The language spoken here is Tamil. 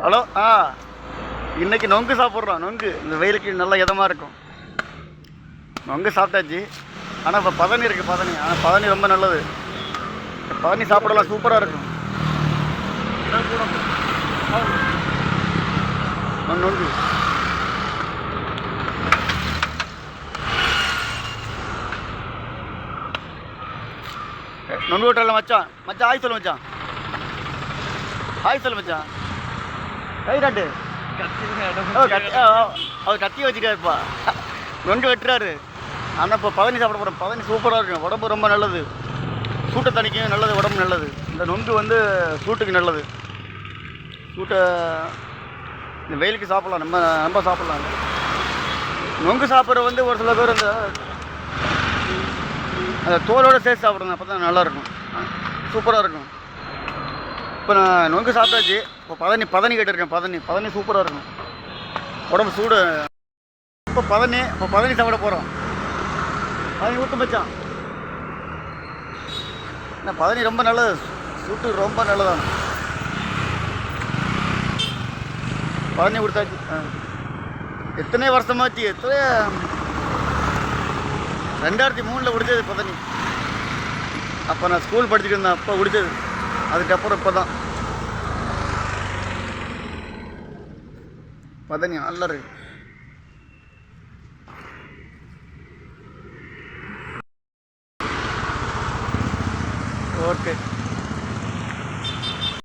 ஹலோ. இன்னைக்கு நொங்கு சாப்பிட்றோம். நொங்கு இந்த வெயிலுக்கு நல்லா இதமாக இருக்கும். நொங்கு சாப்பிட்டாச்சு. ஆனால் இப்போ பதனி இருக்குது. பதனி ஆனால் பதனி ரொம்ப நல்லது. பதனி சாப்பிடலாம், சூப்பராக இருக்கும். நொங்கு நொங்கு விட்டால மச்சான். மச்சான் ஆய் சொல்லு மச்சான். ஆய் சொல்லு மச்சான். கை காட்டு. அவர் கத்தி வச்சுக்காருப்பா. நொங்கு வெட்டுறாரு. ஆனால் இப்போ பதனி சாப்பிட போகிறோம். பதனி சூப்பராக இருக்கும். உடம்பு ரொம்ப நல்லது. சூட்டை தணிக்கும், நல்லது. உடம்பு நல்லது. இந்த நொங்கு வந்து சூட்டுக்கு நல்லது. சூட்டை இந்த வெயிலுக்கு சாப்பிட்லாம். நம்ம சாப்பிட்லாம். நொங்கு சாப்பிட்ற வந்து ஒரு சில பேர் அந்த தோலோடு சேர்த்து சாப்பிட்றேன். அப்போ தான் நல்லாயிருக்கும், சூப்பராக இருக்கும். இப்போ நான் நொங்கு சாப்பிட்டாச்சு. இப்போ பதனி கேட்டிருக்கேன். பதனி சூப்பராக இருக்கும். உடம்பு சூடு. இப்போ பதனி சாப்பிட போகிறோம். பதனி ஊற்று மச்சான். ஏன்னா பதனி ரொம்ப நல்லது. சூட்டு ரொம்ப நல்லதான. பதனி கொடுத்தாச்சு. எத்தனை வருஷமாச்சு? 2003 குடித்தது பதனி. அப்போ நான் ஸ்கூல் படிச்சுட்டு இருந்தேன். அப்போ குடித்தது. அதுக்கப்புறம் இப்போ தான் பதனி நல்லா இருக்கு.